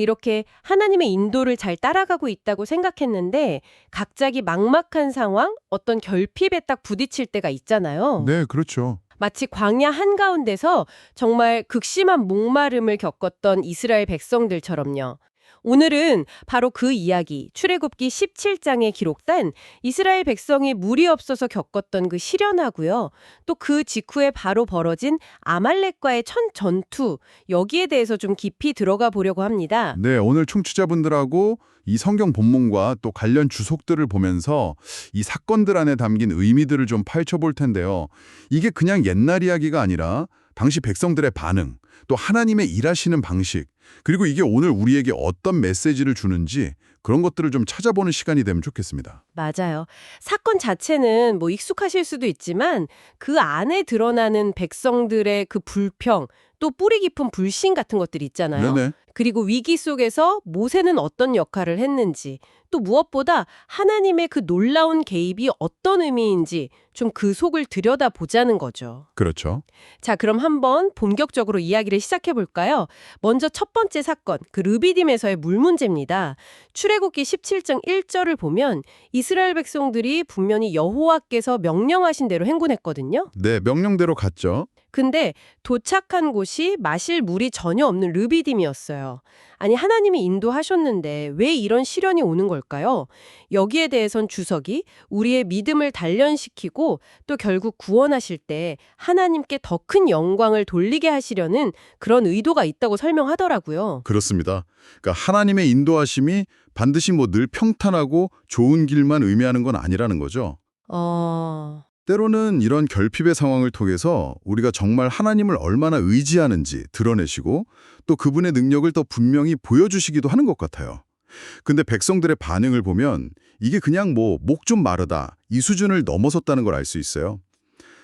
이렇게 하나님의 인도를 잘 따라가고 있다고 생각했는데 갑자기 막막한 상황, 어떤 결핍에 딱 부딪힐 때가 있잖아요. 네, 그렇죠. 마치 광야 한가운데서 정말 극심한 목마름을 겪었던 이스라엘 백성들처럼요. 오늘은 바로 그 이야기, 출애굽기 17장에 기록된 이스라엘 백성이 물이 없어서 겪었던 그 시련하고요. 또 그 직후에 바로 벌어진 아말렉과의 첫 전투, 여기에 대해서 좀 깊이 들어가 보려고 합니다. 네, 오늘 청취자분들하고 이 성경 본문과 또 관련 주석들을 보면서 이 사건들 안에 담긴 의미들을 좀 파헤쳐 볼 텐데요. 이게 그냥 옛날 이야기가 아니라 당시 백성들의 반응, 또 하나님의 일하시는 방식, 그리고 이게 오늘 우리에게 어떤 메시지를 주는지 그런 것들을 좀 찾아보는 시간이 되면 좋겠습니다. 맞아요. 사건 자체는 뭐 익숙하실 수도 있지만 그 안에 드러나는 백성들의 그 불평, 또 뿌리 깊은 불신 같은 것들이 있잖아요. 네네. 그리고 위기 속에서 모세는 어떤 역할을 했는지, 또 무엇보다 하나님의 그 놀라운 개입이 어떤 의미인지 좀 그 속을 들여다보자는 거죠. 그렇죠. 자, 그럼 한번 본격적으로 이야기를 시작해 볼까요? 먼저 첫 번째 사건, 그 르비딤에서의 물 문제입니다. 출애굽기 17장 1절을 보면 이스라엘 백성들이 분명히 여호와께서 명령하신 대로 행군했거든요. 네, 명령대로 갔죠. 근데 도착한 곳이 마실 물이 전혀 없는 르비딤이었어요. 아니, 하나님이 인도하셨는데 왜 이런 시련이 오는 걸까요? 여기에 대해선 주석이 우리의 믿음을 단련시키고 또 결국 구원하실 때 하나님께 더 큰 영광을 돌리게 하시려는 그런 의도가 있다고 설명하더라고요. 그렇습니다. 그러니까 하나님의 인도하심이 반드시 뭐 늘 평탄하고 좋은 길만 의미하는 건 아니라는 거죠. 때로는 이런 결핍의 상황을 통해서 우리가 정말 하나님을 얼마나 의지하는지 드러내시고 또 그분의 능력을 더 분명히 보여주시기도 하는 것 같아요. 근데 백성들의 반응을 보면 이게 그냥 뭐 목 좀 마르다 이 수준을 넘어섰다는 걸 알 수 있어요.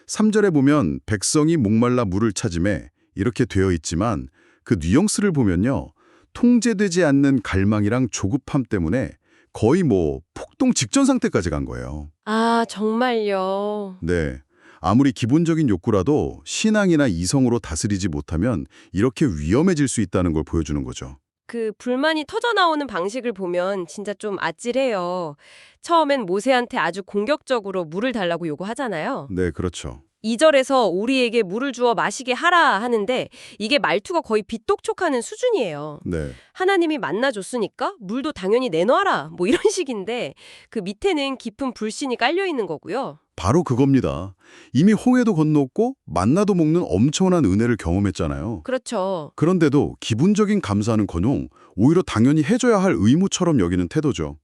3절에 보면 백성이 목말라 물을 찾음에 이렇게 되어 있지만 그 뉘앙스를 보면요. 통제되지 않는 갈망이랑 조급함 때문에 거의 뭐 폭동 직전 상태까지 간 거예요. 아, 정말요. 네. 아무리 기본적인 욕구라도 신앙이나 이성으로 다스리지 못하면 이렇게 위험해질 수 있다는 걸 보여주는 거죠. 그 불만이 터져나오는 방식을 보면 진짜 좀 아찔해요. 처음엔 모세한테 아주 공격적으로 물을 달라고 요구하잖아요. 네, 그렇죠. 2절에서 우리에게 물을 주어 마시게 하라 하는데 이게 말투가 거의 빗독촉하는 수준이에요. 네. 하나님이 만나줬으니까 물도 당연히 내놔라 뭐 이런 식인데 그 밑에는 깊은 불신이 깔려 있는 거고요. 바로 그겁니다. 이미 홍해도 건넜고 만나도 먹는 엄청난 은혜를 경험했잖아요. 그렇죠. 그런데도 기본적인 감사는커녕 오히려 당연히 해줘야 할 의무처럼 여기는 태도죠.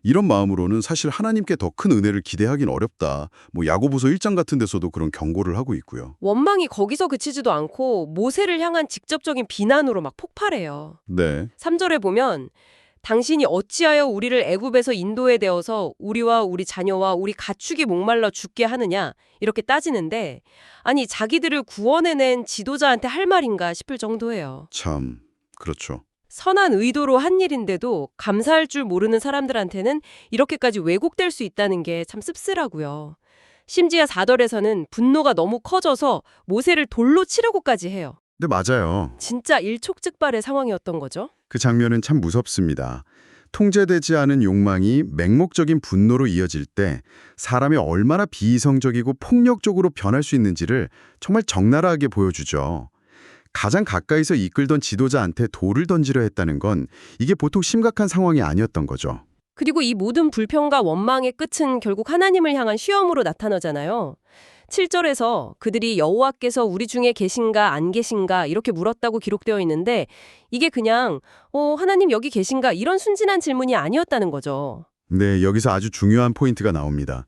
이런 마음으로는 사실 하나님께 더 큰 은혜를 기대하긴 어렵다. 뭐 야고보서 1장 같은 데서도 그런 경고를 하고 있고요. 원망이 거기서 그치지도 않고 모세를 향한 직접적인 비난으로 막 폭발해요. 네. 3절에 보면 당신이 어찌하여 우리를 애굽에서 인도해 되어서 우리와 우리 자녀와 우리 가축이 목말라 죽게 하느냐 이렇게 따지는데 아니 자기들을 구원해낸 지도자한테 할 말인가 싶을 정도예요. 참, 그렇죠. 선한 의도로 한 일인데도 감사할 줄 모르는 사람들한테는 이렇게까지 왜곡될 수 있다는 게 참 씁쓸하고요. 심지어 4절에서는 분노가 너무 커져서 모세를 돌로 치려고까지 해요. 네, 맞아요. 진짜 일촉즉발의 상황이었던 거죠. 그 장면은 참 무섭습니다. 통제되지 않은 욕망이 맹목적인 분노로 이어질 때 사람이 얼마나 비이성적이고 폭력적으로 변할 수 있는지를 정말 적나라하게 보여주죠. 가장 가까이서 이끌던 지도자한테 돌을 던지려 했다는 건 이게 보통 심각한 상황이 아니었던 거죠. 그리고 이 모든 불평과 원망의 끝은 결국 하나님을 향한 시험으로 나타나잖아요. 7절에서 그들이 여호와께서 우리 중에 계신가 안 계신가 이렇게 물었다고 기록되어 있는데 이게 그냥 하나님 여기 계신가 이런 순진한 질문이 아니었다는 거죠. 네, 여기서 아주 중요한 포인트가 나옵니다.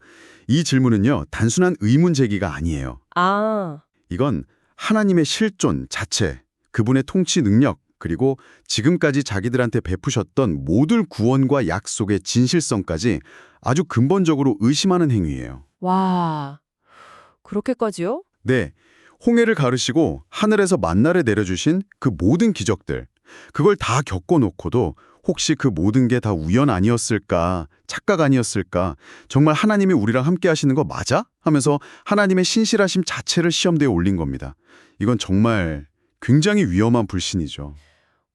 이 질문은요, 단순한 의문 제기가 아니에요. 아, 이건 하나님의 실존 자체, 그분의 통치 능력, 그리고 지금까지 자기들한테 베푸셨던 모든 구원과 약속의 진실성까지 아주 근본적으로 의심하는 행위예요. 와, 그렇게까지요? 네, 홍해를 가르시고 하늘에서 만나를 내려주신 그 모든 기적들, 그걸 다 겪어놓고도 혹시 그 모든 게 다 우연 아니었을까, 착각 아니었을까, 정말 하나님이 우리랑 함께 하시는 거 맞아? 하면서 하나님의 신실하심 자체를 시험대에 올린 겁니다. 이건 정말 굉장히 위험한 불신이죠.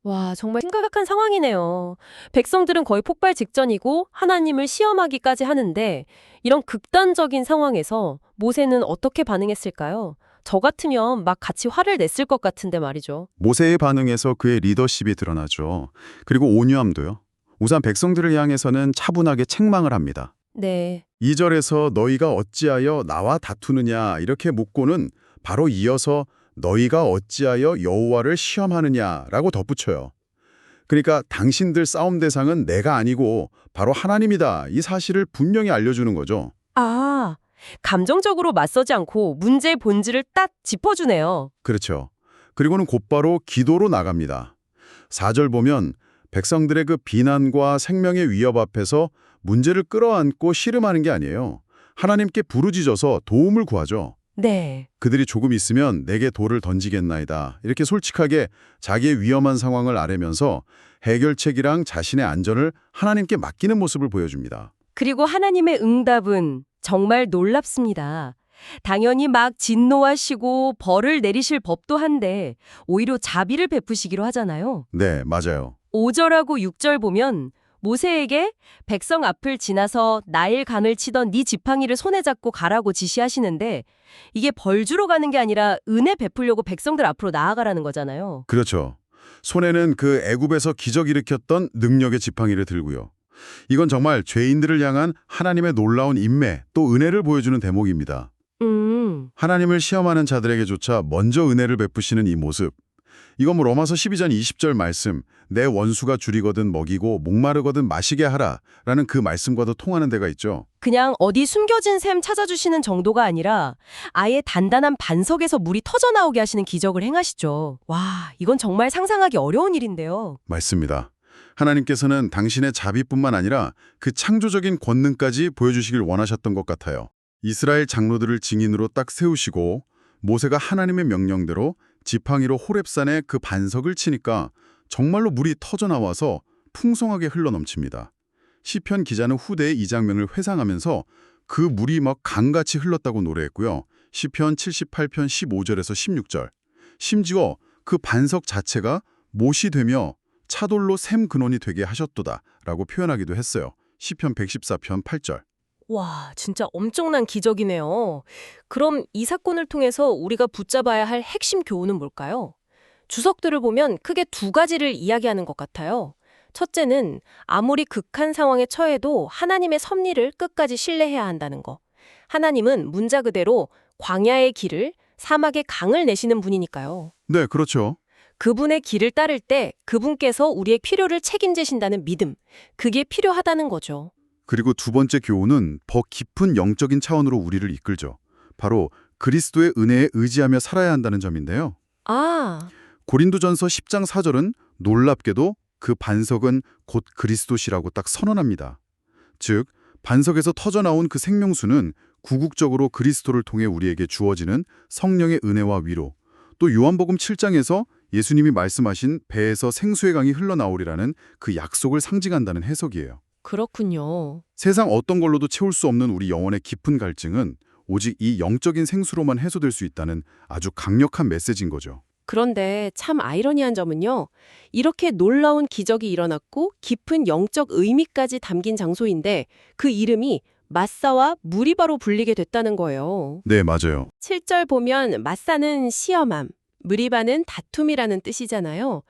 와, 정말 심각한 상황이네요. 백성들은 거의 폭발 직전이고 하나님을 시험하기까지 하는데 이런 극단적인 상황에서 모세는 어떻게 반응했을까요? 저 같으면 막 같이 화를 냈을 것 같은데 말이죠. 모세의 반응에서 그의 리더십이 드러나죠. 그리고 온유함도요. 우선 백성들을 향해서는 차분하게 책망을 합니다. 네. 2절에서 너희가 어찌하여 나와 다투느냐 이렇게 묻고는 바로 이어서 너희가 어찌하여 여호와를 시험하느냐라고 덧붙여요. 그러니까 당신들 싸움 대상은 내가 아니고 바로 하나님이다. 이 사실을 분명히 알려주는 거죠. 아, 감정적으로 맞서지 않고 문제의 본질을 딱 짚어주네요. 그렇죠. 그리고는 곧바로 기도로 나갑니다. 4절 보면 백성들의 그 비난과 생명의 위협 앞에서 문제를 끌어안고 씨름하는 게 아니에요. 하나님께 부르짖어서 도움을 구하죠. 네. 그들이 조금 있으면 내게 돌을 던지겠나이다. 이렇게 솔직하게 자기의 위험한 상황을 아뢰면서 해결책이랑 자신의 안전을 하나님께 맡기는 모습을 보여줍니다. 그리고 하나님의 응답은 정말 놀랍습니다. 당연히 막 진노하시고 벌을 내리실 법도 한데 오히려 자비를 베푸시기로 하잖아요. 네, 맞아요. 5절하고 6절 보면 모세에게 백성 앞을 지나서 나일 강을 치던 네 지팡이를 손에 잡고 가라고 지시하시는데 이게 벌 주러 가는 게 아니라 은혜 베풀려고 백성들 앞으로 나아가라는 거잖아요. 그렇죠. 손에는 그 애굽에서 기적 일으켰던 능력의 지팡이를 들고요. 이건 정말 죄인들을 향한 하나님의 놀라운 인내 또 은혜를 보여주는 대목입니다. 하나님을 시험하는 자들에게조차 먼저 은혜를 베푸시는 이 모습. 이건 뭐 로마서 12장 20절 말씀, 내 원수가 줄이거든 먹이고 목마르거든 마시게 하라 라는 그 말씀과도 통하는 데가 있죠. 그냥 어디 숨겨진 샘 찾아주시는 정도가 아니라 아예 단단한 반석에서 물이 터져나오게 하시는 기적을 행하시죠. 와, 이건 정말 상상하기 어려운 일인데요. 맞습니다. 하나님께서는 당신의 자비뿐만 아니라 그 창조적인 권능까지 보여주시길 원하셨던 것 같아요. 이스라엘 장로들을 증인으로 딱 세우시고 모세가 하나님의 명령대로 지팡이로 호렙산에 그 반석을 치니까 정말로 물이 터져나와서 풍성하게 흘러넘칩니다. 시편 기자는 후대의 이 장면을 회상하면서 그 물이 막 강같이 흘렀다고 노래했고요. 시편 78편 15절에서 16절. 심지어 그 반석 자체가 못이 되며 차돌로 샘 근원이 되게 하셨도다 라고 표현하기도 했어요. 시편 114편 8절. 와, 진짜 엄청난 기적이네요. 그럼 이 사건을 통해서 우리가 붙잡아야 할 핵심 교훈은 뭘까요? 주석들을 보면 크게 두 가지를 이야기하는 것 같아요. 첫째는 아무리 극한 상황에 처해도 하나님의 섭리를 끝까지 신뢰해야 한다는 거. 하나님은 문자 그대로 광야의 길을, 사막의 강을 내시는 분이니까요. 네, 그렇죠. 그분의 길을 따를 때 그분께서 우리의 필요를 책임지신다는 믿음, 그게 필요하다는 거죠. 그리고 두 번째 교훈은 더 깊은 영적인 차원으로 우리를 이끌죠. 바로 그리스도의 은혜에 의지하며 살아야 한다는 점인데요. 아, 고린도전서 10장 4절은 놀랍게도 그 반석은 곧 그리스도시라고 딱 선언합니다. 즉, 반석에서 터져나온 그 생명수는 궁극적으로 그리스도를 통해 우리에게 주어지는 성령의 은혜와 위로, 또 요한복음 7장에서 예수님이 말씀하신 배에서 생수의 강이 흘러나오리라는 그 약속을 상징한다는 해석이에요. 그렇군요. 세상 어떤 걸로도 채울 수 없는 우리 영혼의 깊은 갈증은 오직 이 영적인 생수로만 해소될 수 있다는 아주 강력한 메시지인 거죠. 그런데 참 아이러니한 점은요. 이렇게 놀라운 기적이 일어났고 깊은 영적 의미까지 담긴 장소인데 그 이름이 마사와 무리바로 불리게 됐다는 거예요. 네, 맞아요. 7절 보면 마사는 시험함, 무리바는 다툼이라는 뜻이잖아요.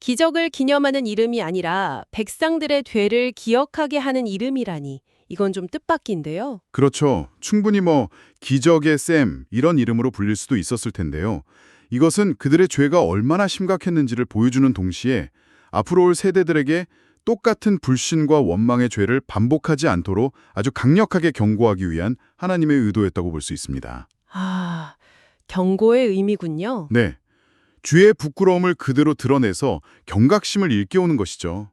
기적을 기념하는 이름이 아니라 백성들의 죄를 기억하게 하는 이름이라니 이건 좀 뜻밖인데요. 그렇죠. 충분히 기적의 샘 이런 이름으로 불릴 수도 있었을 텐데요. 이것은 그들의 죄가 얼마나 심각했는지를 보여주는 동시에 앞으로 올 세대들에게 똑같은 불신과 원망의 죄를 반복하지 않도록 아주 강력하게 경고하기 위한 하나님의 의도였다고 볼 수 있습니다. 아, 경고의 의미군요. 네. 죄의 부끄러움을 그대로 드러내서 경각심을 일깨우는 것이죠.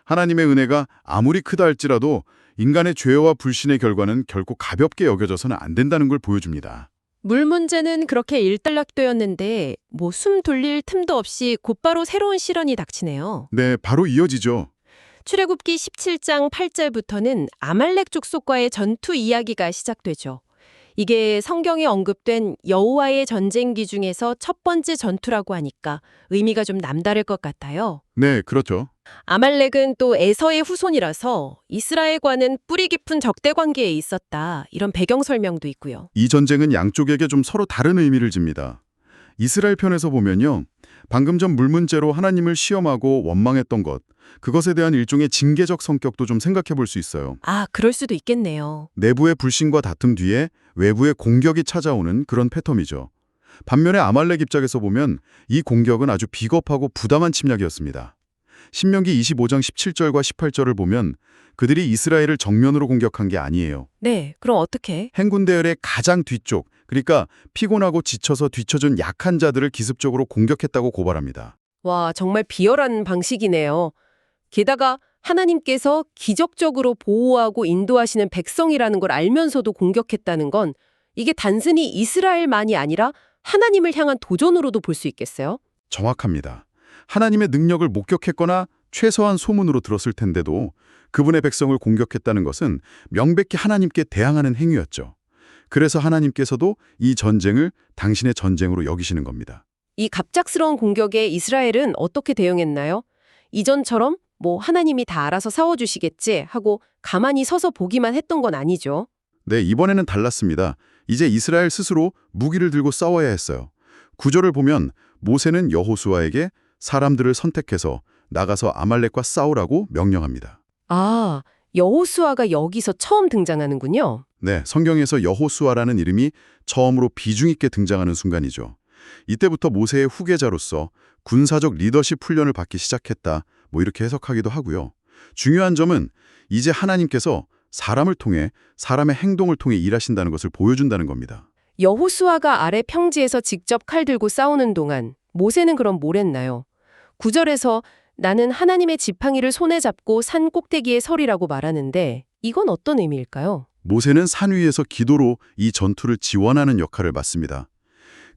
하나님의 은혜가 아무리 크다 할지라도 인간의 죄와 불신의 결과는 결코 가볍게 여겨져서는 안 된다는 걸 보여줍니다. 물 문제는 그렇게 일단락되었는데 숨 돌릴 틈도 없이 곧바로 새로운 시련이 닥치네요. 네, 바로 이어지죠. 출애굽기 17장 8절부터는 아말렉 족속과의 전투 이야기가 시작되죠. 이게 성경에 언급된 여호와의 전쟁기 중에서 첫 번째 전투라고 하니까 의미가 좀 남다를 것 같아요. 네, 그렇죠. 아말렉은 또 에서의 후손이라서 이스라엘과는 뿌리 깊은 적대 관계에 있었다. 이런 배경 설명도 있고요. 이 전쟁은 양쪽에게 좀 서로 다른 의미를 집니다. 이스라엘 편에서 보면요. 방금 전 물 문제로 하나님을 시험하고 원망했던 것, 그것에 대한 일종의 징계적 성격도 좀 생각해 볼 수 있어요. 아, 그럴 수도 있겠네요. 내부의 불신과 다툼 뒤에 외부의 공격이 찾아오는 그런 패턴이죠. 반면에 아말렉 입장에서 보면 이 공격은 아주 비겁하고 부당한 침략이었습니다. 신명기 25장 17절과 18절을 보면 그들이 이스라엘을 정면으로 공격한 게 아니에요. 네, 그럼 어떻게? 행군 대열의 가장 뒤쪽, 그러니까 피곤하고 지쳐서 뒤처진 약한 자들을 기습적으로 공격했다고 고발합니다. 와, 정말 비열한 방식이네요. 게다가 하나님께서 기적적으로 보호하고 인도하시는 백성이라는 걸 알면서도 공격했다는 건 이게 단순히 이스라엘만이 아니라 하나님을 향한 도전으로도 볼 수 있겠어요? 정확합니다. 하나님의 능력을 목격했거나 최소한 소문으로 들었을 텐데도 그분의 백성을 공격했다는 것은 명백히 하나님께 대항하는 행위였죠. 그래서 하나님께서도 이 전쟁을 당신의 전쟁으로 여기시는 겁니다. 이 갑작스러운 공격에 이스라엘은 어떻게 대응했나요? 이전처럼 하나님이 다 알아서 싸워주시겠지 하고 가만히 서서 보기만 했던 건 아니죠. 네, 이번에는 달랐습니다. 이제 이스라엘 스스로 무기를 들고 싸워야 했어요. 구절을 보면 모세는 여호수아에게 사람들을 선택해서 나가서 아말렉과 싸우라고 명령합니다. 아, 여호수아가 여기서 처음 등장하는군요. 네, 성경에서 여호수아라는 이름이 처음으로 비중 있게 등장하는 순간이죠. 이때부터 모세의 후계자로서 군사적 리더십 훈련을 받기 시작했다. 이렇게 해석하기도 하고요. 중요한 점은 이제 하나님께서 사람을 통해 사람의 행동을 통해 일하신다는 것을 보여준다는 겁니다. 여호수아가 아래 평지에서 직접 칼 들고 싸우는 동안 모세는 그럼 뭘 했나요? 9절에서 나는 하나님의 지팡이를 손에 잡고 산 꼭대기에 서리라고 말하는데 이건 어떤 의미일까요? 모세는 산 위에서 기도로 이 전투를 지원하는 역할을 맡습니다.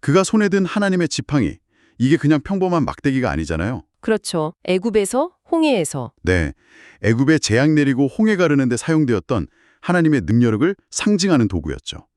그가 손에 든 하나님의 지팡이, 이게 그냥 평범한 막대기가 아니잖아요. 그렇죠. 애굽에서 홍해에서. 네, 애굽에 재앙 내리고 홍해 가르는 데 사용되었던 하나님의 능력을 상징하는 도구였죠.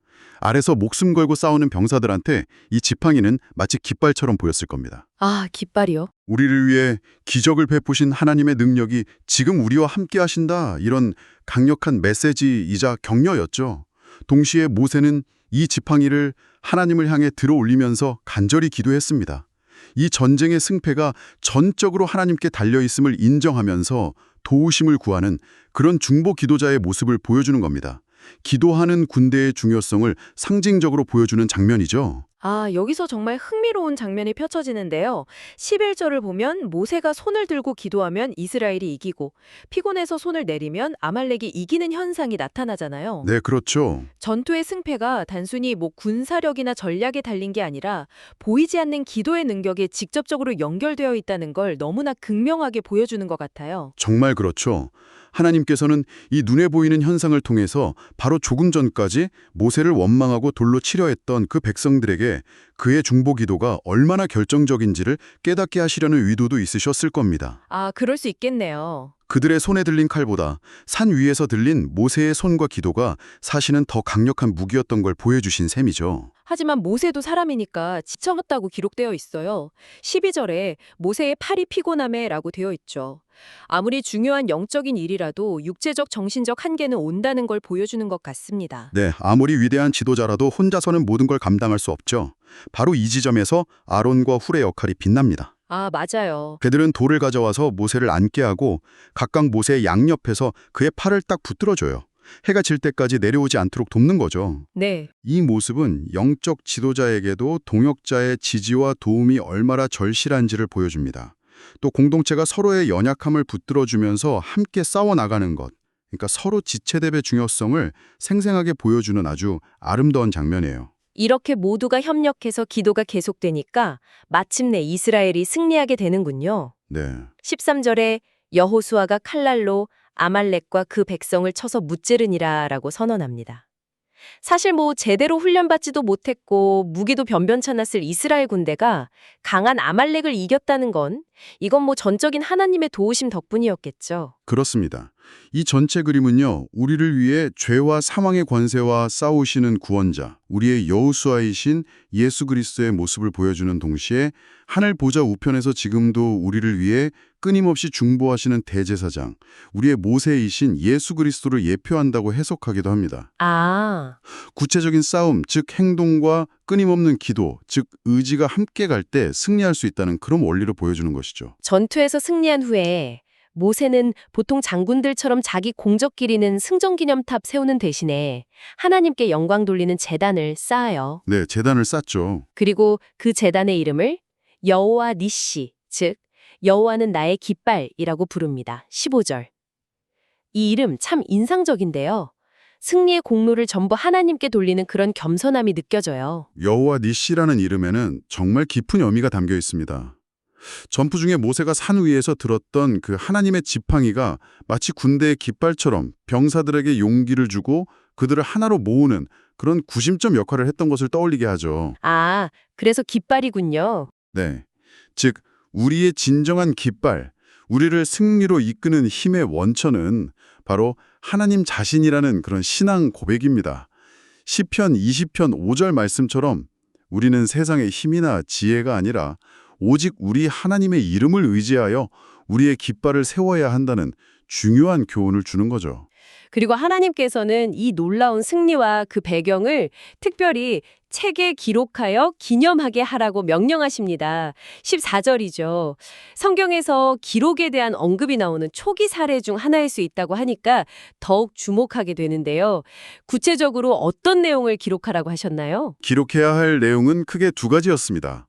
아래서 목숨 걸고 싸우는 병사들한테 이 지팡이는 마치 깃발처럼 보였을 겁니다. 아, 깃발이요? 우리를 위해 기적을 베푸신 하나님의 능력이 지금 우리와 함께 하신다, 이런 강력한 메시지이자 격려였죠. 동시에 모세는 이 지팡이를 하나님을 향해 들어올리면서 간절히 기도했습니다. 이 전쟁의 승패가 전적으로 하나님께 달려있음을 인정하면서 도우심을 구하는 그런 중보 기도자의 모습을 보여주는 겁니다. 기도하는 군대의 중요성을 상징적으로 보여주는 장면이죠. 아, 여기서 정말 흥미로운 장면이 펼쳐지는데요. 11절을 보면 모세가 손을 들고 기도하면 이스라엘이 이기고 피곤해서 손을 내리면 아말렉이 이기는 현상이 나타나잖아요. 네, 그렇죠. 전투의 승패가 단순히 군사력이나 전략에 달린 게 아니라 보이지 않는 기도의 능력에 직접적으로 연결되어 있다는 걸 너무나 극명하게 보여주는 것 같아요. 정말 그렇죠. 하나님께서는 이 눈에 보이는 현상을 통해서 바로 조금 전까지 모세를 원망하고 돌로 치려 했던 그 백성들에게 그의 중보 기도가 얼마나 결정적인지를 깨닫게 하시려는 의도도 있으셨을 겁니다. 아, 그럴 수 있겠네요. 그들의 손에 들린 칼보다 산 위에서 들린 모세의 손과 기도가 사실은 더 강력한 무기였던 걸 보여주신 셈이죠. 하지만 모세도 사람이니까 지쳐갔다고 기록되어 있어요. 12절에 모세의 팔이 피곤함에라고 되어 있죠. 아무리 중요한 영적인 일이라도 육체적, 정신적 한계는 온다는 걸 보여주는 것 같습니다. 네, 아무리 위대한 지도자라도 혼자서는 모든 걸 감당할 수 없죠. 바로 이 지점에서 아론과 훌의 역할이 빛납니다. 아, 맞아요. 그들은 돌을 가져와서 모세를 앉게 하고 각각 모세의 양옆에서 그의 팔을 딱 붙들어줘요. 해가 질 때까지 내려오지 않도록 돕는 거죠. 네. 이 모습은 영적 지도자에게도 동역자의 지지와 도움이 얼마나 절실한지를 보여줍니다. 또 공동체가 서로의 연약함을 붙들어주면서 함께 싸워나가는 것, 그러니까 서로 지체대의 중요성을 생생하게 보여주는 아주 아름다운 장면이에요. 이렇게 모두가 협력해서 기도가 계속되니까 마침내 이스라엘이 승리하게 되는군요. 네. 13절에 여호수아가 칼날로 아말렉과 그 백성을 쳐서 무찌르니라라고 선언합니다. 사실 제대로 훈련받지도 못했고 무기도 변변찮았을 이스라엘 군대가 강한 아말렉을 이겼다는 건 이건 전적인 하나님의 도우심 덕분이었겠죠. 그렇습니다. 이 전체 그림은요, 우리를 위해 죄와 사망의 권세와 싸우시는 구원자, 우리의 여호수아이신 예수 그리스도의 모습을 보여주는 동시에 하늘 보좌 우편에서 지금도 우리를 위해 끊임없이 중보하시는 대제사장, 우리의 모세이신 예수 그리스도를 예표한다고 해석하기도 합니다. 아, 구체적인 싸움, 즉 행동과 끊임없는 기도, 즉 의지가 함께 갈 때 승리할 수 있다는 그런 원리를 보여주는 것이죠. 전투에서 승리한 후에 모세는 보통 장군들처럼 자기 공적 기리는 승전기념탑 세우는 대신에 하나님께 영광 돌리는 제단을 쌓아요. 네, 제단을 쌓죠. 그리고 그 제단의 이름을 여호와 니시, 즉 여호와는 나의 깃발이라고 부릅니다. 15절. 이 이름 참 인상적인데요. 승리의 공로를 전부 하나님께 돌리는 그런 겸손함이 느껴져요. 여호와 니시라는 이름에는 정말 깊은 의미가 담겨 있습니다. 전투 중에 모세가 산 위에서 들었던 그 하나님의 지팡이가 마치 군대의 깃발처럼 병사들에게 용기를 주고 그들을 하나로 모으는 그런 구심점 역할을 했던 것을 떠올리게 하죠. 아, 그래서 깃발이군요. 네. 즉, 우리의 진정한 깃발, 우리를 승리로 이끄는 힘의 원천은 바로 하나님 자신이라는 그런 신앙 고백입니다. 시편 20편 5절 말씀처럼 우리는 세상의 힘이나 지혜가 아니라 오직 우리 하나님의 이름을 의지하여 우리의 깃발을 세워야 한다는 중요한 교훈을 주는 거죠. 그리고 하나님께서는 이 놀라운 승리와 그 배경을 특별히 책에 기록하여 기념하게 하라고 명령하십니다. 14절이죠. 성경에서 기록에 대한 언급이 나오는 초기 사례 중 하나일 수 있다고 하니까 더욱 주목하게 되는데요. 구체적으로 어떤 내용을 기록하라고 하셨나요? 기록해야 할 내용은 크게 두 가지였습니다.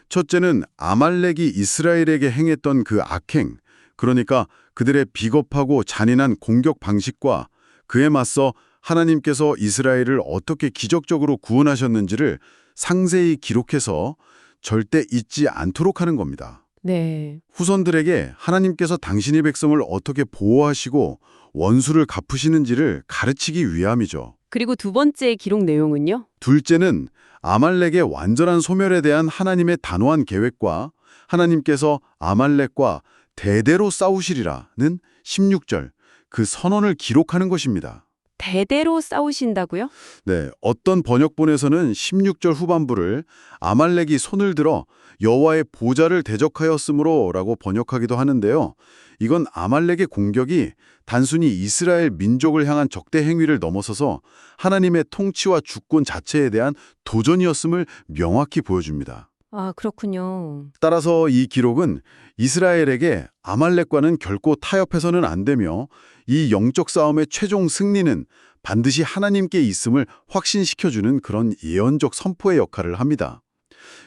첫째는 아말렉이 이스라엘에게 행했던 그 악행, 그러니까 그들의 비겁하고 잔인한 공격 방식과 그에 맞서 하나님께서 이스라엘을 어떻게 기적적으로 구원하셨는지를 상세히 기록해서 절대 잊지 않도록 하는 겁니다. 네. 후손들에게 하나님께서 당신의 백성을 어떻게 보호하시고 원수를 갚으시는지를 가르치기 위함이죠. 그리고 두 번째 기록 내용은요? 둘째는 아말렉의 완전한 소멸에 대한 하나님의 단호한 계획과 하나님께서 아말렉과 대대로 싸우시리라는 16절, 그 선언을 기록하는 것입니다. 대대로 싸우신다고요? 네, 어떤 번역본에서는 16절 후반부를 아말렉이 손을 들어 여호와의 보좌를 대적하였으므로 라고 번역하기도 하는데요. 이건 아말렉의 공격이 단순히 이스라엘 민족을 향한 적대 행위를 넘어서서 하나님의 통치와 주권 자체에 대한 도전이었음을 명확히 보여줍니다. 아, 그렇군요. 따라서 이 기록은 이스라엘에게 아말렉과는 결코 타협해서는 안 되며 이 영적 싸움의 최종 승리는 반드시 하나님께 있음을 확신시켜주는 그런 예언적 선포의 역할을 합니다.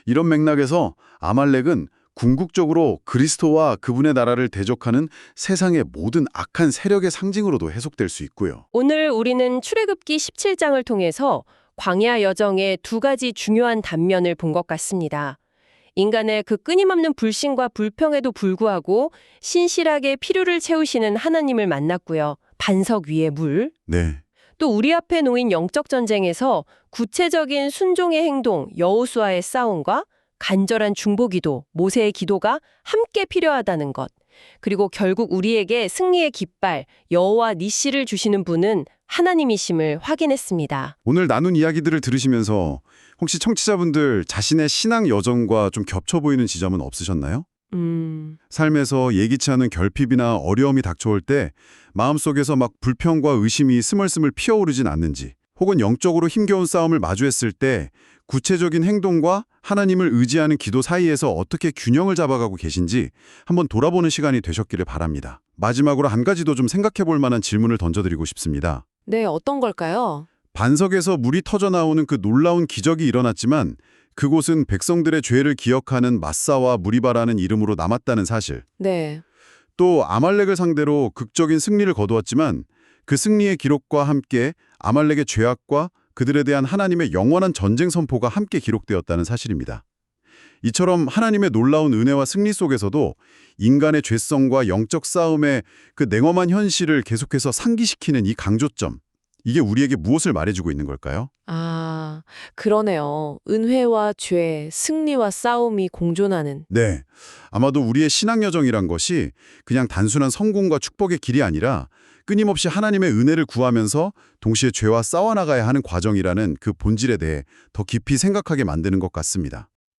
이런 맥락에서 아말렉은 궁극적으로 그리스도와 그분의 나라를 대적하는 세상의 모든 악한 세력의 상징으로도 해석될 수 있고요. 오늘 우리는 출애굽기 17장을 통해서 광야 여정의 두 가지 중요한 단면을 본 것 같습니다. 인간의 그 끊임없는 불신과 불평에도 불구하고 신실하게 필요를 채우시는 하나님을 만났고요. 반석 위의 물. 네. 또 우리 앞에 놓인 영적 전쟁에서 구체적인 순종의 행동, 여호수아의 싸움과 간절한 중보기도, 모세의 기도가 함께 필요하다는 것. 그리고 결국 우리에게 승리의 깃발, 여호와 니시를 주시는 분은 하나님이심을 확인했습니다. 오늘 나눈 이야기들을 들으시면서 혹시 청취자분들 자신의 신앙 여정과 좀 겹쳐 보이는 지점은 없으셨나요? 삶에서 예기치 않은 결핍이나 어려움이 닥쳐올 때 마음속에서 막 불평과 의심이 스멀스멀 피어오르진 않는지, 혹은 영적으로 힘겨운 싸움을 마주했을 때 구체적인 행동과 하나님을 의지하는 기도 사이에서 어떻게 균형을 잡아가고 계신지 한번 돌아보는 시간이 되셨기를 바랍니다. 마지막으로 한 가지 더 좀 생각해 볼 만한 질문을 던져드리고 싶습니다. 네, 어떤 걸까요? 반석에서 물이 터져나오는 그 놀라운 기적이 일어났지만 그곳은 백성들의 죄를 기억하는 마사와 무리바라는 이름으로 남았다는 사실. 네. 또 아말렉을 상대로 극적인 승리를 거두었지만 그 승리의 기록과 함께 아말렉의 죄악과 그들에 대한 하나님의 영원한 전쟁 선포가 함께 기록되었다는 사실입니다. 이처럼 하나님의 놀라운 은혜와 승리 속에서도 인간의 죄성과 영적 싸움의 그 냉엄한 현실을 계속해서 상기시키는 이 강조점, 이게 우리에게 무엇을 말해주고 있는 걸까요? 아, 아, 그러네요. 은혜와 죄, 승리와 싸움이 공존하는. 네. 아마도 우리의 신앙 여정이란 것이 그냥 단순한 성공과 축복의 길이 아니라 끊임없이 하나님의 은혜를 구하면서 동시에 죄와 싸워나가야 하는 과정이라는 그 본질에 대해 더 깊이 생각하게 만드는 것 같습니다.